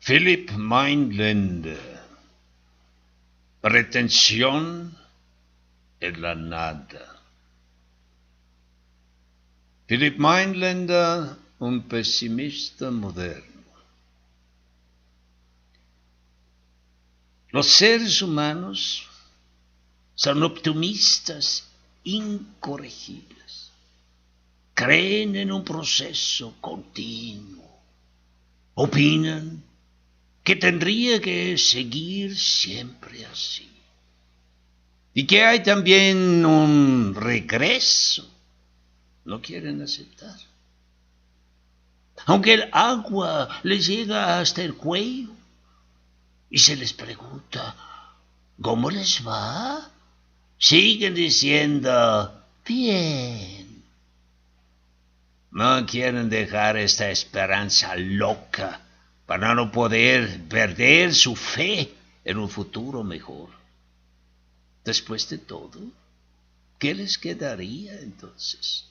Philipp Mainländer. Retención en la nada. Philipp Mainländer, un pesimista moderno. Los seres humanos son optimistas incorregibles. Creen en un proceso continuo. Opinan que tendría que seguir siempre así. Y que hay también un regreso. No quieren aceptar. Aunque el agua les llega hasta el cuello y se les pregunta, ¿cómo les va? Siguen diciendo, bien. No quieren dejar esta esperanza loca para no poder perder su fe en un futuro mejor. Después de todo, ¿qué les quedaría entonces?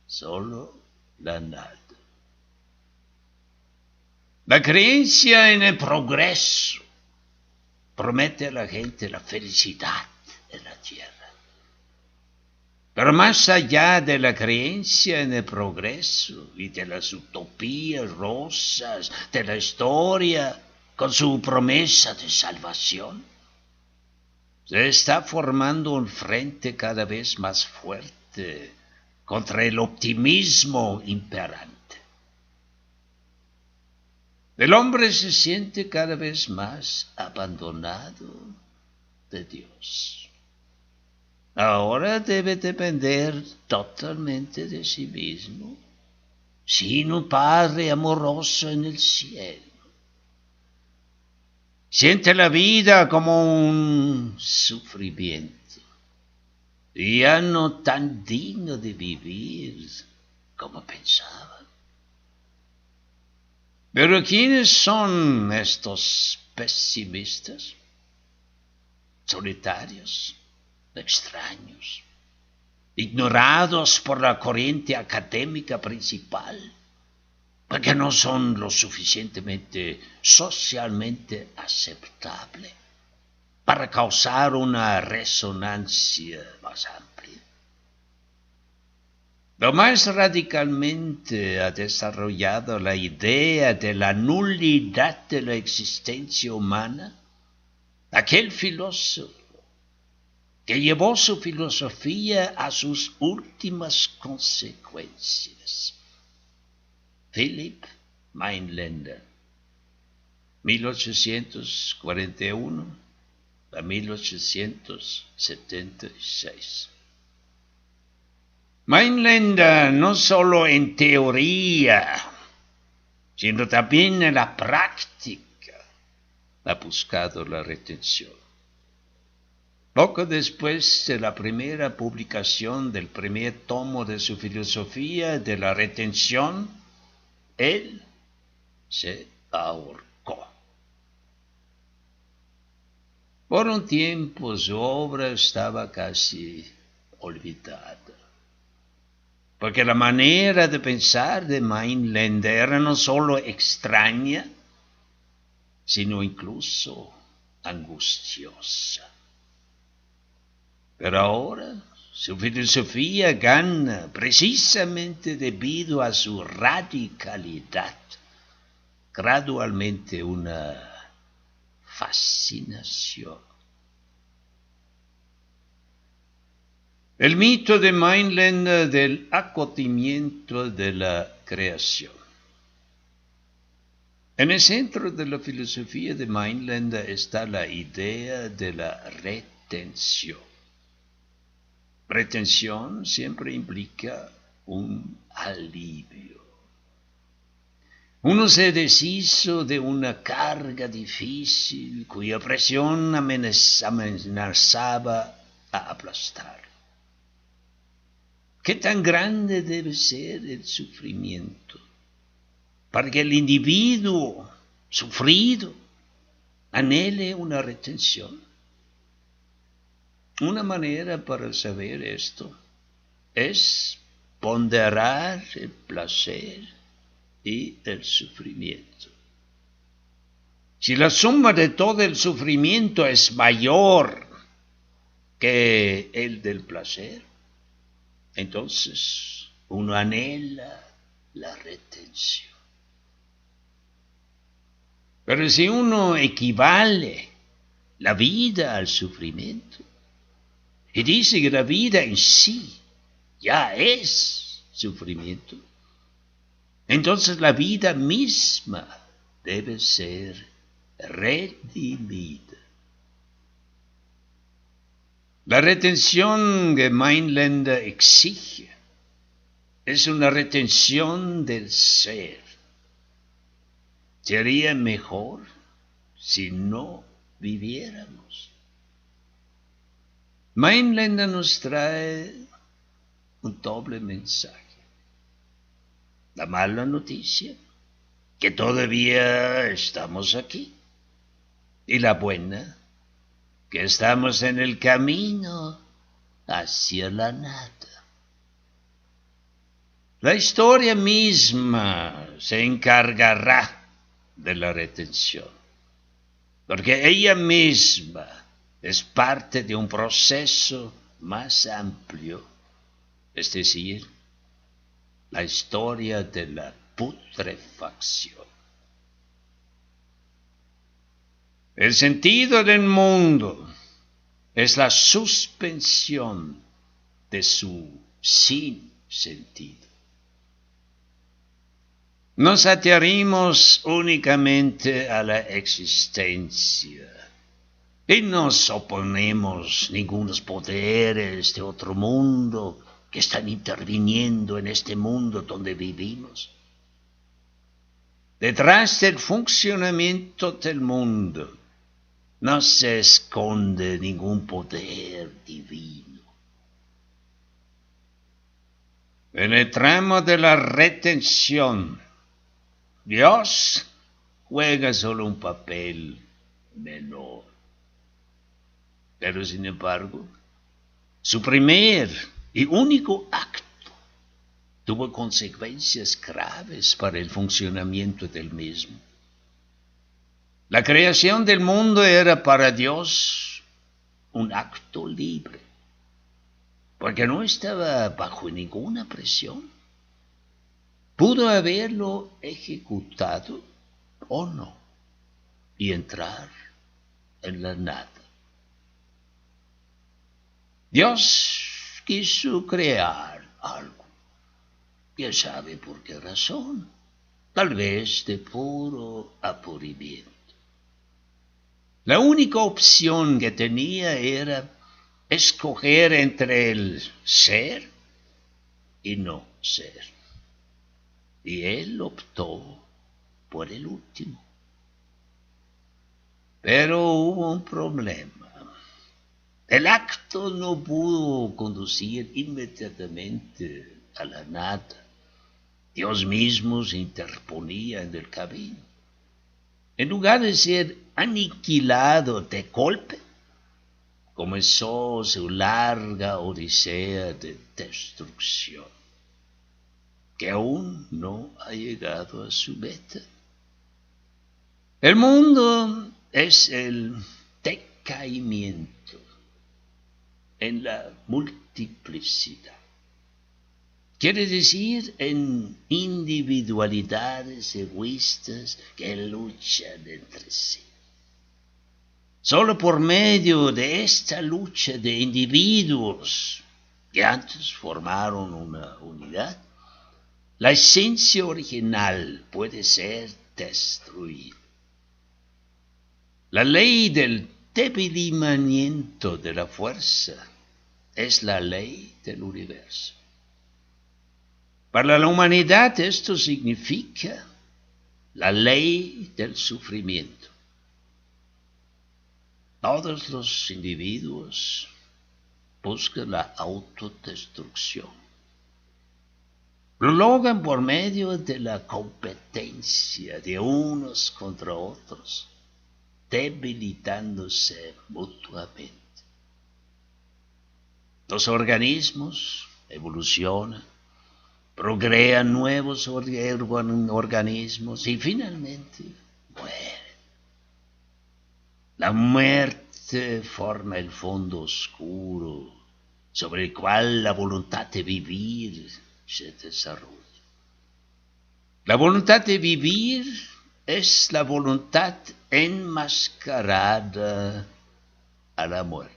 Solo la nada. La creencia en el progreso promete a la gente la felicidad en la tierra. Pero más allá de la creencia en el progreso y de las utopías rosas de la historia con su promesa de salvación, se está formando un frente cada vez más fuerte contra el optimismo imperante. El hombre se siente cada vez más abandonado de Dios. Ahora debe depender totalmente de sí mismo, sin un Padre amoroso en el cielo. Siente la vida como un sufrimiento, y ya no tan digno de vivir como pensaba. Pero ¿quiénes son estos pesimistas? Solitarios, extraños, ignorados por la corriente académica principal, porque no son lo suficientemente socialmente aceptables para causar una resonancia más amplia. Lo más radicalmente ha desarrollado la idea de la nulidad de la existencia humana aquel filósofo que llevó su filosofía a sus últimas consecuencias. Philipp Mainländer, 1841 a 1876. Mainländer no solo en teoría, sino también en la práctica ha buscado la retención. Poco después de la primera publicación del primer tomo de su filosofía de la retención, él se ahorcó. Por un tiempo su obra estaba casi olvidada, porque la manera de pensar de Mainländer era no solo extraña, sino incluso angustiosa. Pero ahora su filosofía gana precisamente debido a su radicalidad, gradualmente una fascinación. El mito de Mainländer del acotamiento de la creación. En el centro de la filosofía de Mainländer está la idea de la retención. Retención siempre implica un alivio. Uno se deshizo de una carga difícil cuya presión amenazaba a aplastar. ¿Qué tan grande debe ser el sufrimiento para que el individuo sufrido anhele una retención? Una manera para saber esto es ponderar el placer y el sufrimiento. Si la suma de todo el sufrimiento es mayor que el del placer, entonces uno anhela la retención. Pero si uno equivale la vida al sufrimiento y dice que la vida en sí ya es sufrimiento, entonces la vida misma debe ser redimida. La retención que Mainländer exige es una retención del ser. Sería mejor si no viviéramos. Mainländer nos trae un doble mensaje. La mala noticia, que todavía estamos aquí. Y la buena, que estamos en el camino hacia la nada. La historia misma se encargará de la retención, porque ella misma es parte de un proceso más amplio, es decir, la historia de la putrefacción. El sentido del mundo es la suspensión de su sinsentido. Nos aterrimos únicamente a la existencia y nos oponemos ningunos poderes de otro mundo que están interviniendo en este mundo donde vivimos. Detrás del funcionamiento del mundo no se esconde ningún poder divino. En el tramo de la retención, Dios juega solo un papel menor. Pero sin embargo, su primer y único acto tuvo consecuencias graves para el funcionamiento del mismo. La creación del mundo era para Dios un acto libre, porque no estaba bajo ninguna presión. Pudo haberlo ejecutado o no y entrar en la nada. Dios quiso crear algo. ¿Quién sabe por qué razón? Tal vez de puro aburrimiento. La única opción que tenía era escoger entre el ser y no ser. Y él optó por el último. Pero hubo un problema. El acto no pudo conducir inmediatamente a la nada. Dios mismo se interponía en el camino. En lugar de ser aniquilado de golpe, comenzó su larga odisea de destrucción, que aún no ha llegado a su meta. El mundo es el decaimiento en la multiplicidad. Quiere decir en individualidades egoístas que luchan entre sí. Solo por medio de esta lucha de individuos que antes formaron una unidad, la esencia original puede ser destruida. La ley del debilitamiento de la fuerza es la ley del universo. Para la humanidad esto significa la ley del sufrimiento. Todos los individuos buscan la autodestrucción. Lo logran por medio de la competencia de unos contra otros, debilitándose mutuamente. Los organismos evolucionan, procrean nuevos organismos y finalmente mueren. La muerte forma el fondo oscuro sobre el cual la voluntad de vivir se desarrolla. La voluntad de vivir es la voluntad enmascarada a la muerte.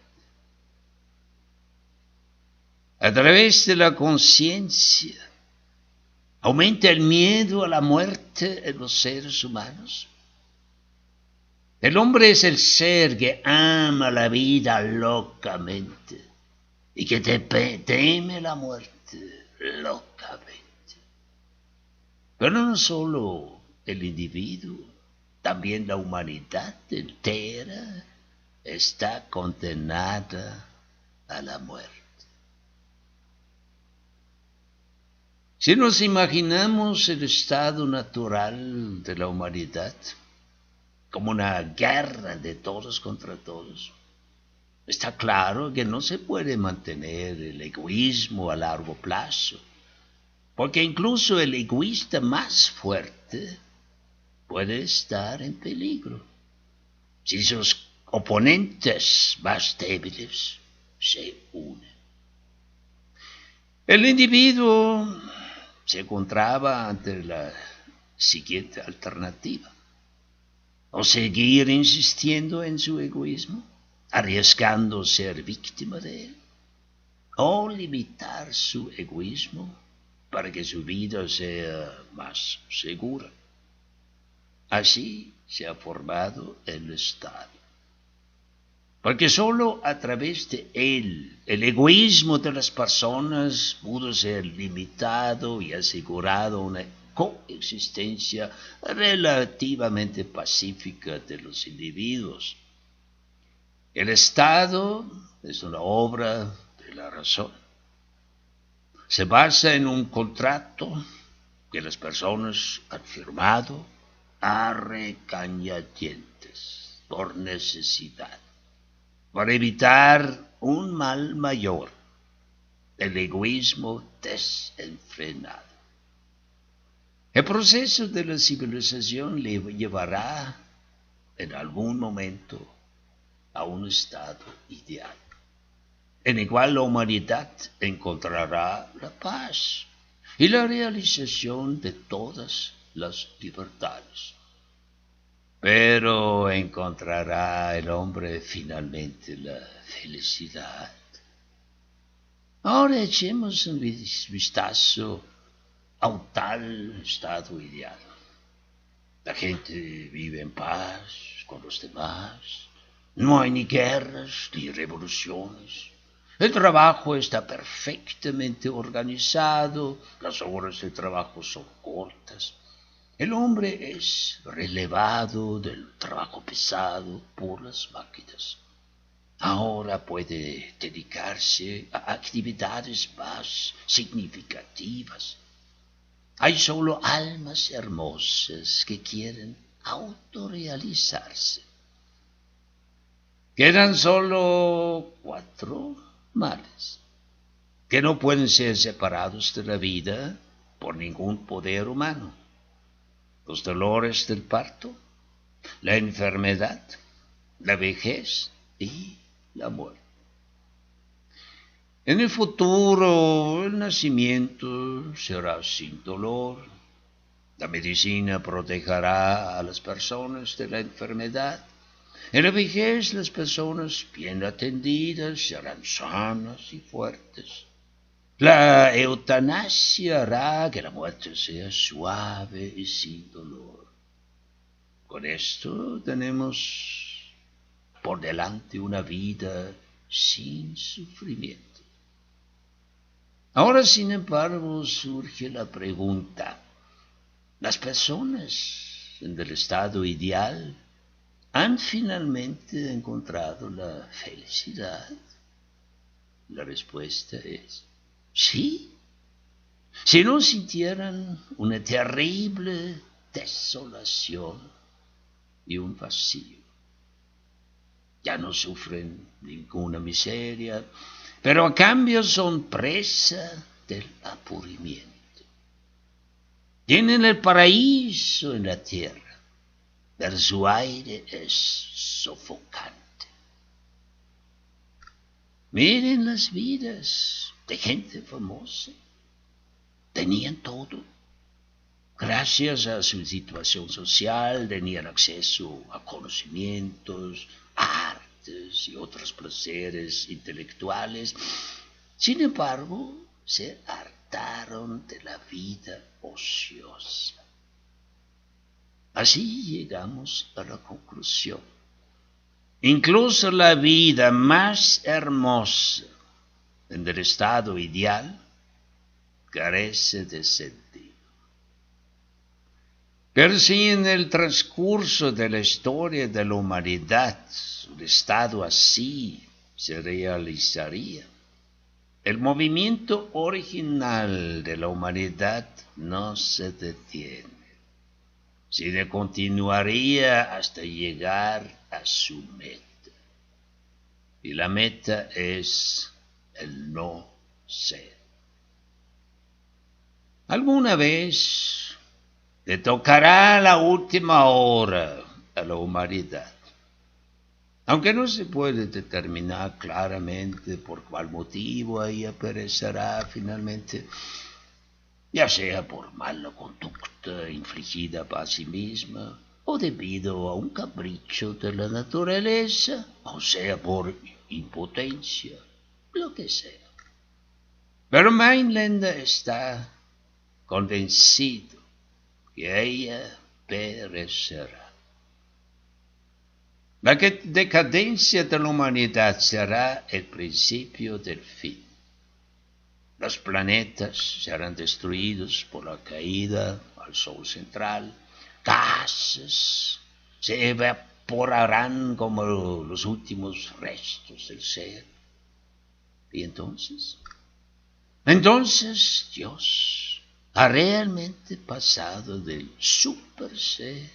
A través de la conciencia aumenta el miedo a la muerte en los seres humanos. El hombre es el ser que ama la vida locamente y que teme la muerte locamente. Pero no solo el individuo, también la humanidad entera está condenada a la muerte. Si nos imaginamos el estado natural de la humanidad como una guerra de todos contra todos, está claro que no se puede mantener el egoísmo a largo plazo, porque incluso el egoísta más fuerte puede estar en peligro si sus oponentes más débiles se unen. El individuo se encontraba ante la siguiente alternativa: o seguir insistiendo en su egoísmo, arriesgando ser víctima de él, o limitar su egoísmo para que su vida sea más segura. Así se ha formado el Estado. Porque solo a través de él el egoísmo de las personas pudo ser limitado y asegurado una coexistencia relativamente pacífica de los individuos. El Estado es una obra de la razón. Se basa en un contrato que las personas han firmado a regañadientes por necesidad, para evitar un mal mayor, el egoísmo desenfrenado. El proceso de la civilización le llevará en algún momento a un estado ideal, en el cual la humanidad encontrará la paz y la realización de todas las libertades. Pero encontrará el hombre finalmente la felicidad. Ahora echemos un vistazo a un tal estado ideal. La gente vive en paz con los demás. No hay ni guerras ni revoluciones. El trabajo está perfectamente organizado. Las horas de trabajo son cortas. El hombre es relevado del trabajo pesado por las máquinas. Ahora puede dedicarse a actividades más significativas. Hay solo almas hermosas que quieren autorrealizarse. Quedan solo 4 males que no pueden ser separados de la vida por ningún poder humano: los dolores del parto, la enfermedad, la vejez y la muerte. En el futuro, el nacimiento será sin dolor. La medicina protegerá a las personas de la enfermedad. En la vejez, las personas bien atendidas serán sanas y fuertes. La eutanasia hará que la muerte sea suave y sin dolor. Con esto tenemos por delante una vida sin sufrimiento. Ahora, sin embargo, surge la pregunta: ¿las personas en el estado ideal han finalmente encontrado la felicidad? La respuesta es sí. Si no sintieran una terrible desolación y un vacío. Ya no sufren ninguna miseria, pero a cambio son presa del aburrimiento. Tienen el paraíso en la tierra, pero su aire es sofocante. Miren las vidas de gente famosa. Tenían todo. Gracias a su situación social, tenían acceso a conocimientos, artes y otros placeres intelectuales. Sin embargo, se hartaron de la vida ociosa. Así llegamos a la conclusión. Incluso la vida más hermosa en el estado ideal carece de sentido. Pero si en el transcurso de la historia de la humanidad un estado así se realizaría, el movimiento original de la humanidad no se detiene, sino continuaría hasta llegar a su meta. Y la meta es el no ser. ¿Alguna vez le tocará la última hora a la humanidad? Aunque no se puede determinar claramente por cuál motivo ella perecerá finalmente, ya sea por mala conducta infligida a sí misma, o debido a un capricho de la naturaleza, o sea por impotencia, lo que sea. Pero Mainlander está convencido que ella perecerá. La decadencia de la humanidad será el principio del fin. Los planetas serán destruidos por la caída al Sol central. Gases se evaporarán como los últimos restos del ser. ¿Y entonces? Entonces Dios ha realmente pasado del super ser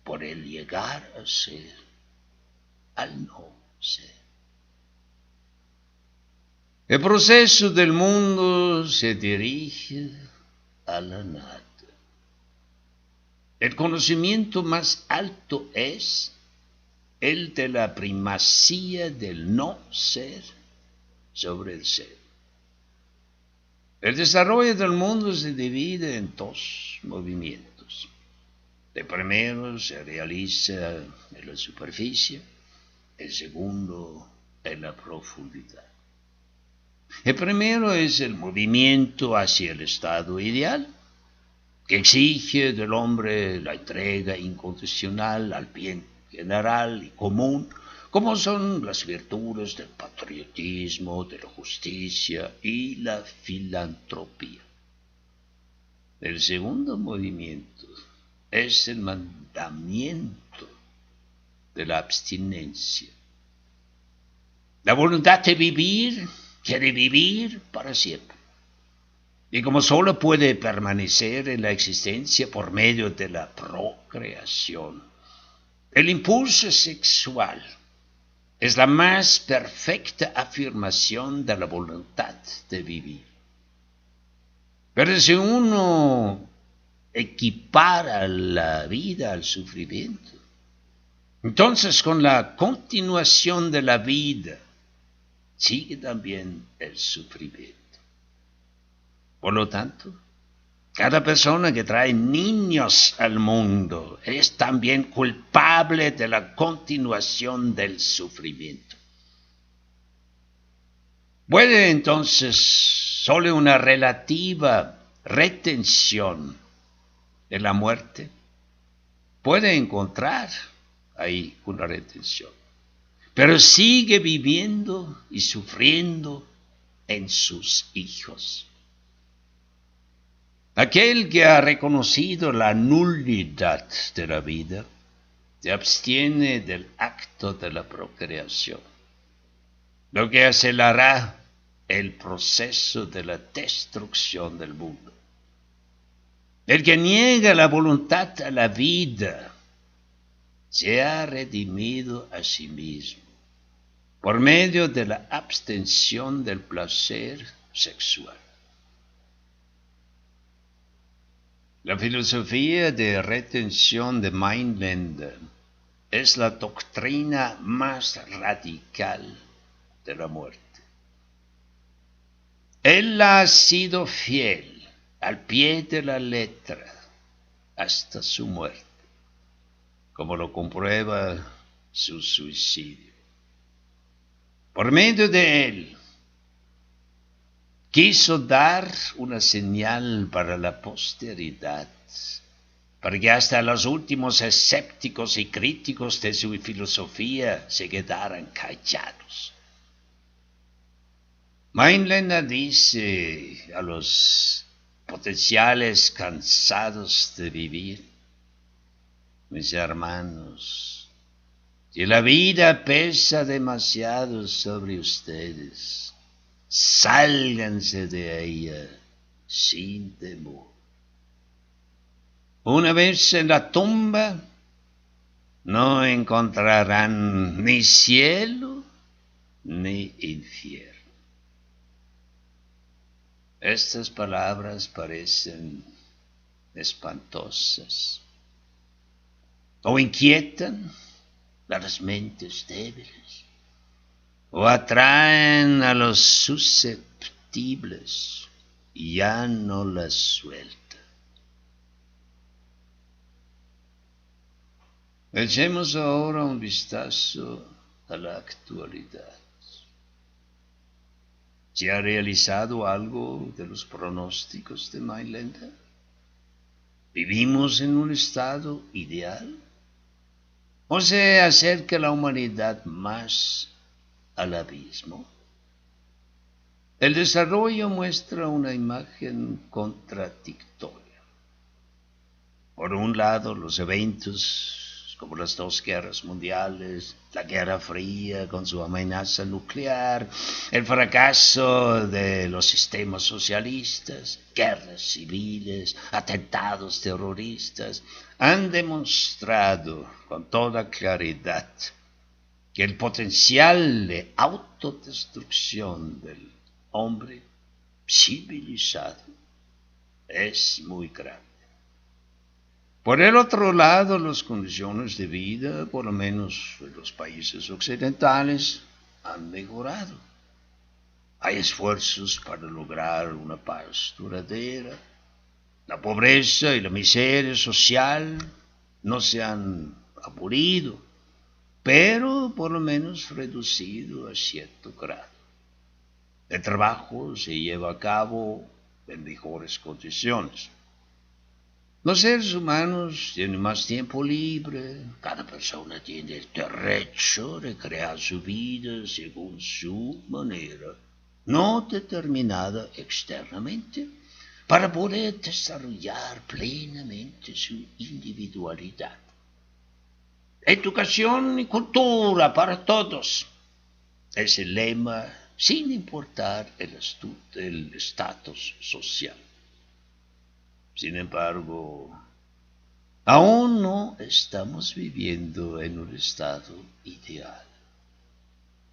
por el llegar a ser al no ser. El proceso del mundo se dirige a la nada. El conocimiento más alto es el de la primacía del no ser sobre el ser. El desarrollo del mundo se divide en dos movimientos. El primero se realiza en la superficie, el segundo en la profundidad. El primero es el movimiento hacia el estado ideal, que exige del hombre la entrega incondicional al bien general y común, como son las virtudes del patriotismo, de la justicia y la filantropía. El segundo movimiento es el mandamiento de la abstinencia. La voluntad de vivir quiere vivir para siempre. Y como solo puede permanecer en la existencia por medio de la procreación, el impulso sexual es la más perfecta afirmación de la voluntad de vivir. Pero si uno equipara la vida al sufrimiento, entonces con la continuación de la vida sigue también el sufrimiento. Por lo tanto, cada persona que trae niños al mundo es también culpable de la continuación del sufrimiento. ¿Puede entonces solo una relativa retención de la muerte? Puede encontrar ahí una retención, pero sigue viviendo y sufriendo en sus hijos. Aquel que ha reconocido la nulidad de la vida se abstiene del acto de la procreación, lo que acelerará el proceso de la destrucción del mundo. El que niega la voluntad a la vida se ha redimido a sí mismo por medio de la abstención del placer sexual. La filosofía de retención de Mainlander es la doctrina más radical de la muerte. Él ha sido fiel al pie de la letra hasta su muerte, como lo comprueba su suicidio. Por medio de él, quiso dar una señal para la posteridad, para que hasta los últimos escépticos y críticos de su filosofía se quedaran callados. Mainlander dice a los potenciales cansados de vivir: mis hermanos, si la vida pesa demasiado sobre ustedes, sálganse de ella sin temor. Una vez en la tumba, no encontrarán ni cielo ni infierno. Estas palabras parecen espantosas o inquietan a las mentes débiles o atraen a los susceptibles y ya no las sueltan. Echemos ahora un vistazo a la actualidad. ¿Se ha realizado algo de los pronósticos de Mainlander? ¿Vivimos en un estado ideal? ¿O se acerca la humanidad más al abismo? El desarrollo muestra una imagen contradictoria. Por un lado, los eventos como las dos guerras mundiales, la Guerra Fría con su amenaza nuclear, el fracaso de los sistemas socialistas, guerras civiles, atentados terroristas, han demostrado con toda claridad que el potencial de autodestrucción del hombre civilizado es muy grande. Por el otro lado, las condiciones de vida, por lo menos en los países occidentales, han mejorado. Hay esfuerzos para lograr una paz duradera. La pobreza y la miseria social no se han abolido, pero por lo menos reducido a cierto grado. El trabajo se lleva a cabo en mejores condiciones. Los seres humanos tienen más tiempo libre, cada persona tiene el derecho de crear su vida según su manera, no determinada externamente, para poder desarrollar plenamente su individualidad. Educación y cultura para todos es el lema, sin importar el estatus social. Sin embargo, aún no estamos viviendo en un estado ideal.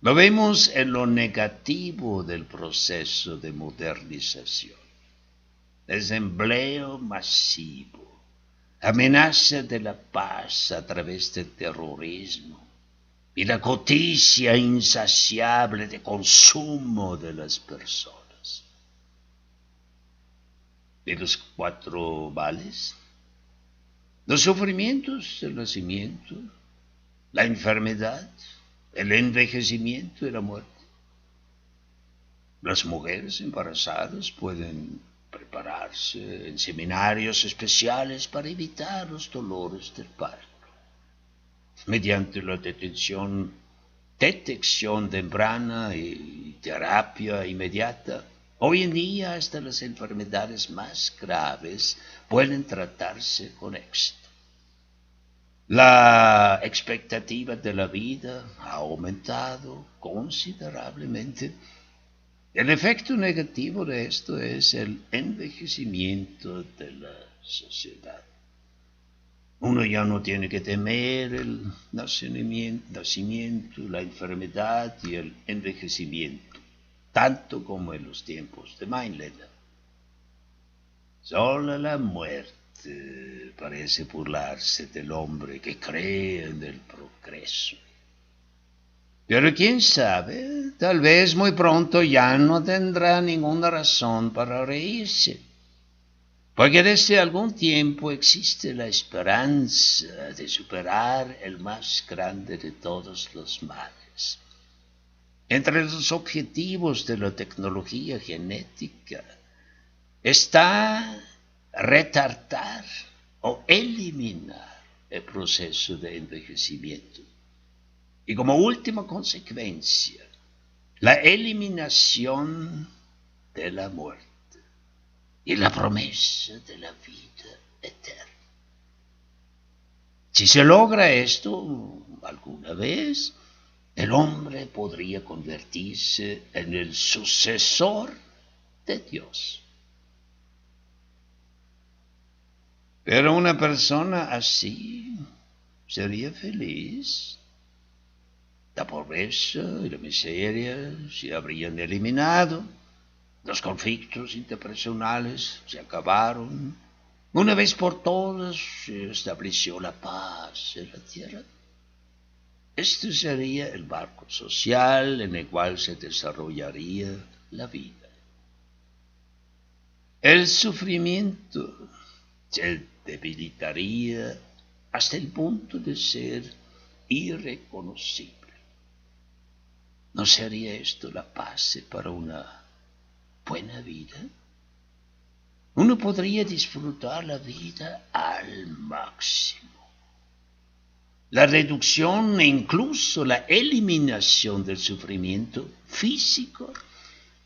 Lo vemos en lo negativo del proceso de modernización. Desempleo masivo, amenaza de la paz a través del terrorismo y la codicia insaciable de consumo de las personas. De los 4 males, los sufrimientos del nacimiento, la enfermedad, el envejecimiento y la muerte. Las mujeres embarazadas pueden prepararse en seminarios especiales para evitar los dolores del parto. Mediante la detección temprana y terapia inmediata, hoy en día hasta las enfermedades más graves pueden tratarse con éxito. La expectativa de la vida ha aumentado considerablemente. El efecto negativo de esto es el envejecimiento de la sociedad. Uno ya no tiene que temer el nacimiento, la enfermedad y el envejecimiento, tanto como en los tiempos de Mainlander. Solo la muerte parece burlarse del hombre que cree en el progreso. Pero quién sabe, tal vez muy pronto ya no tendrá ninguna razón para reírse, porque desde algún tiempo existe la esperanza de superar el más grande de todos los males. Entre los objetivos de la tecnología genética está retardar o eliminar el proceso de envejecimiento. Y como última consecuencia, la eliminación de la muerte y la promesa de la vida eterna. Si se logra esto alguna vez, el hombre podría convertirse en el sucesor de Dios. Pero una persona así sería feliz. La pobreza y la miseria se habrían eliminado. Los conflictos interpersonales se acabaron. Una vez por todas se estableció la paz en la tierra. Este sería el marco social en el cual se desarrollaría la vida. El sufrimiento se debilitaría hasta el punto de ser irreconocible. ¿No sería esto la base para una buena vida? Uno podría disfrutar la vida al máximo. La reducción e incluso la eliminación del sufrimiento físico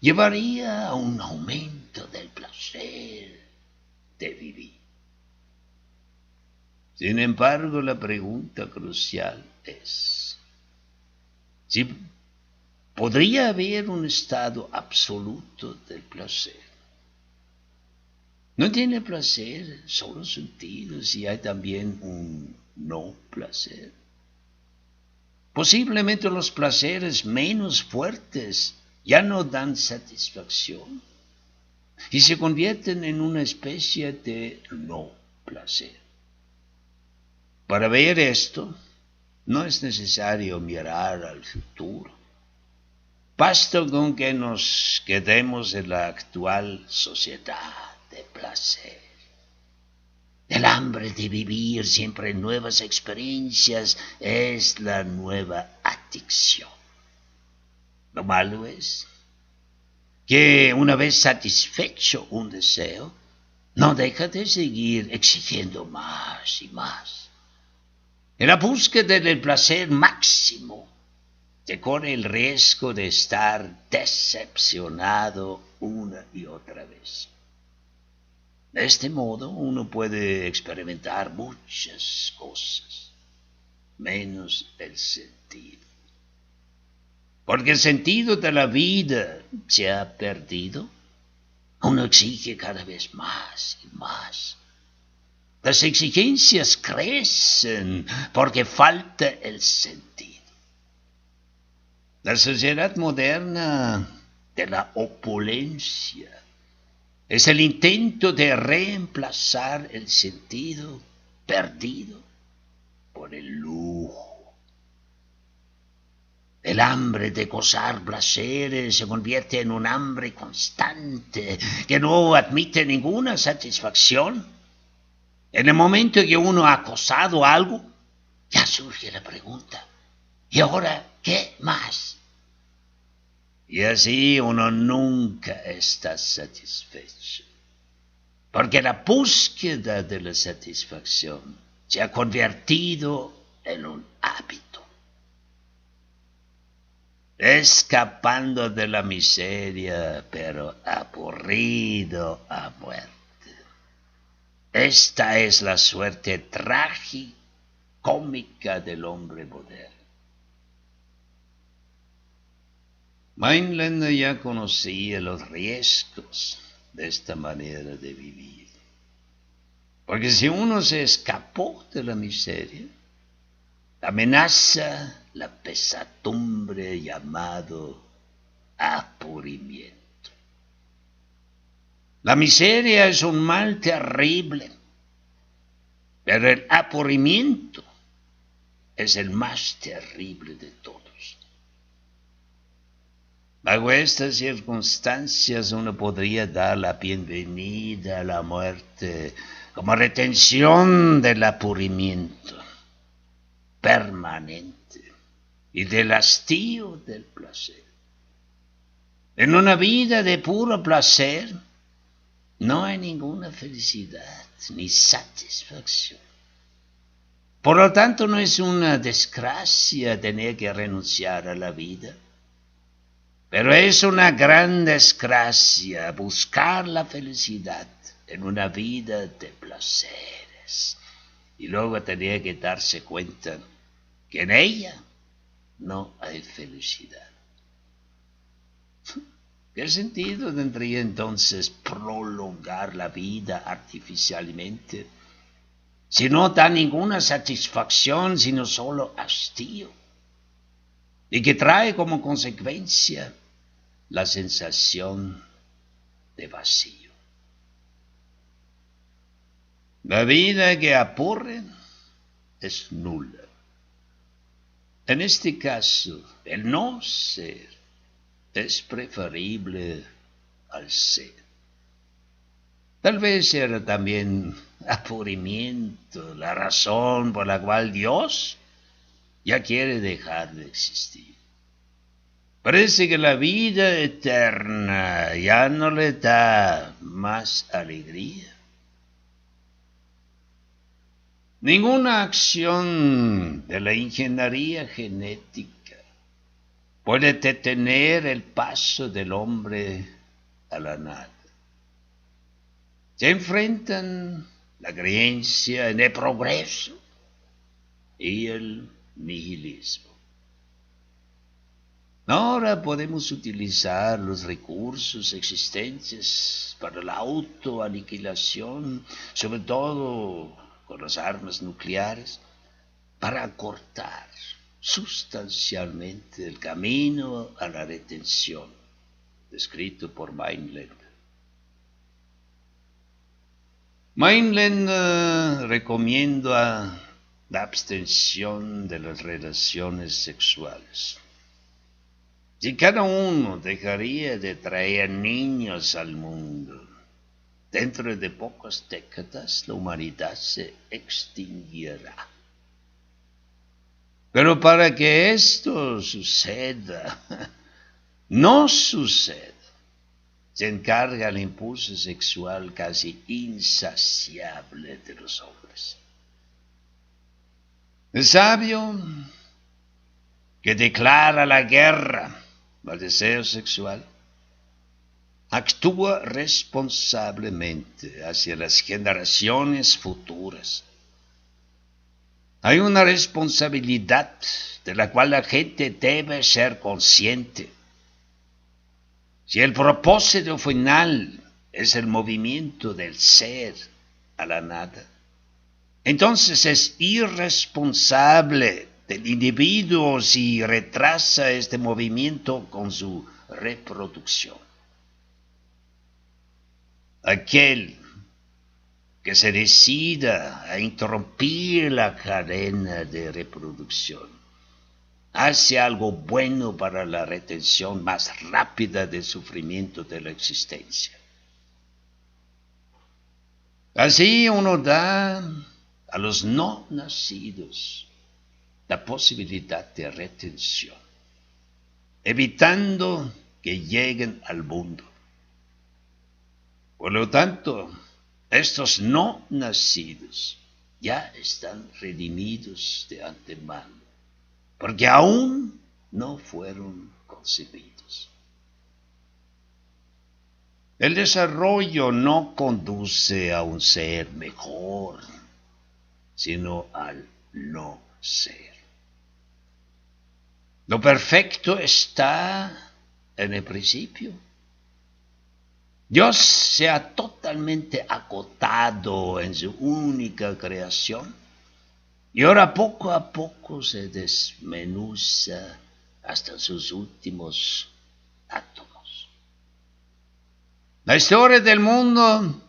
llevaría a un aumento del placer de vivir. Sin embargo, la pregunta crucial es si podría haber un estado absoluto del placer. ¿No tiene placer solo sentido si hay también un no placer? Posiblemente los placeres menos fuertes ya no dan satisfacción y se convierten en una especie de no placer. Para ver esto, no es necesario mirar al futuro. Basta con que nos quedemos en la actual sociedad de placer. El hambre de vivir siempre nuevas experiencias es la nueva adicción. Lo malo es que una vez satisfecho un deseo, no deja de seguir exigiendo más y más. En la búsqueda del placer máximo, se corre el riesgo de estar decepcionado una y otra vez. De este modo uno puede experimentar muchas cosas, menos el sentido. Porque el sentido de la vida se ha perdido. Uno exige cada vez más y más. Las exigencias crecen porque falta el sentido. La sociedad moderna de la opulencia es el intento de reemplazar el sentido perdido por el lujo. El hambre de gozar placeres se convierte en un hambre constante que no admite ninguna satisfacción. En el momento que uno ha gozado algo, ya surge la pregunta, ¿y ahora qué más? Y así uno nunca está satisfecho, porque la búsqueda de la satisfacción se ha convertido en un hábito. Escapando de la miseria, pero aburrido a muerte. Esta es la suerte tragicómica del hombre moderno. Mainlander ya conocía los riesgos de esta manera de vivir. Porque si uno se escapó de la miseria, amenaza la pesadumbre llamado aburrimiento. La miseria es un mal terrible Pero el aburrimiento es el más terrible de todos. Bajo estas circunstancias uno podría dar la bienvenida a la muerte como retención del aburrimiento permanente y del hastío del placer. En una vida de puro placer no hay ninguna felicidad ni satisfacción. Por lo tanto, no es una desgracia tener que renunciar a la vida, pero es una gran desgracia buscar la felicidad en una vida de placeres y luego tener que darse cuenta que en ella no hay felicidad. ¿Qué sentido tendría entonces prolongar la vida artificialmente si no da ninguna satisfacción, sino solo hastío? Y que trae como consecuencia la sensación de vacío. La vida que aburre es nula. En este caso, el no ser es preferible al ser. Tal vez era también aburrimiento la razón por la cual Dios ya quiere dejar de existir. Parece que la vida eterna ya no le da más alegría. Ninguna acción de la ingeniería genética puede detener el paso del hombre a la nada. Se enfrentan la creencia en el progreso y el nihilismo. Ahora podemos utilizar los recursos existentes para la autoaniquilación, sobre todo con las armas nucleares, para acortar sustancialmente el camino a la retención, descrito por Mainland. Mainland recomienda la abstención de las relaciones sexuales. Si cada uno dejaría de traer niños al mundo, dentro de pocas décadas la humanidad se extinguirá. Pero para que esto suceda, no suceda, se encarga el impulso sexual casi insaciable de los hombres. El sabio que declara la guerra al deseo sexual actúa responsablemente hacia las generaciones futuras. Hay una responsabilidad de la cual la gente debe ser consciente. Si el propósito final es el movimiento del ser a la nada, entonces es irresponsable del individuo si retrasa este movimiento con su reproducción. Aquel que se decida a interrumpir la cadena de reproducción hace algo bueno para la retención más rápida del sufrimiento de la existencia. Así uno da a los no nacidos la posibilidad de retención, evitando que lleguen al mundo. Por lo tanto, estos no nacidos ya están redimidos de antemano, porque aún no fueron concebidos. El desarrollo no conduce a un ser mejor, sino al no ser. Lo perfecto está en el principio. Dios se ha totalmente acotado en su única creación y ahora poco a poco se desmenuza hasta sus últimos átomos. La historia del mundo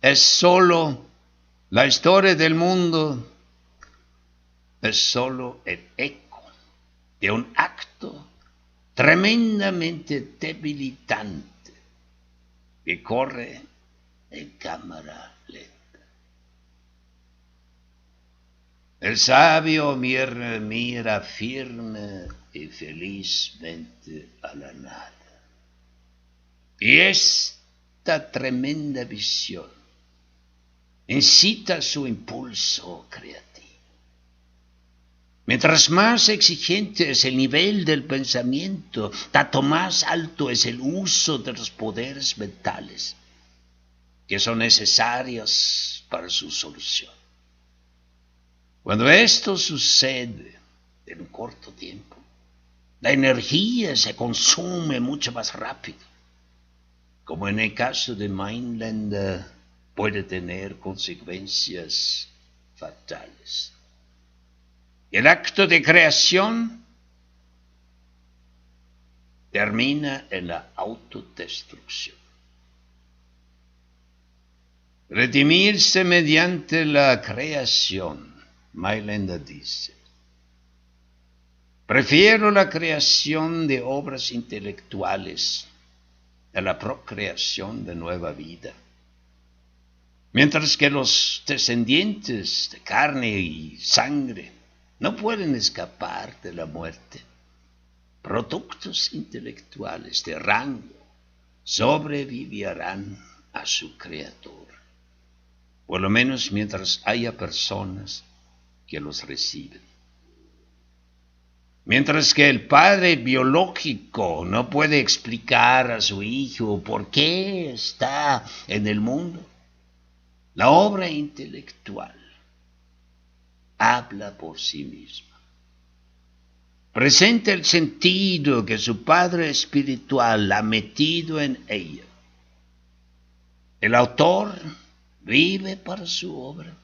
es solo La historia del mundo es solo el eco de un acto tremendamente debilitante que corre en cámara lenta. El sabio mira firme y felizmente a la nada. Y esta tremenda visión incita su impulso creativo. Mientras más exigente es el nivel del pensamiento, tanto más alto es el uso de los poderes mentales que son necesarios para su solución. Cuando esto sucede en un corto tiempo, la energía se consume mucho más rápido, como en el caso de Mainlander, puede tener consecuencias fatales. El acto de creación termina en la autodestrucción. Redimirse mediante la creación, Mainlander dice: prefiero la creación de obras intelectuales a la procreación de nueva vida. Mientras que los descendientes de carne y sangre no pueden escapar de la muerte, productos intelectuales de rango sobrevivirán a su creador, por lo menos mientras haya personas que los reciben. Mientras que el padre biológico no puede explicar a su hijo por qué está en el mundo, la obra intelectual habla por sí misma. Presenta el sentido que su padre espiritual ha metido en ella. El autor vive para su obra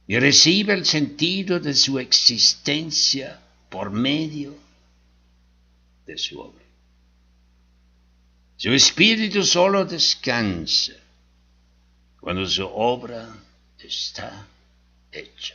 y recibe el sentido de su existencia por medio de su obra. Su espíritu solo descansa cuando su obra está hecha.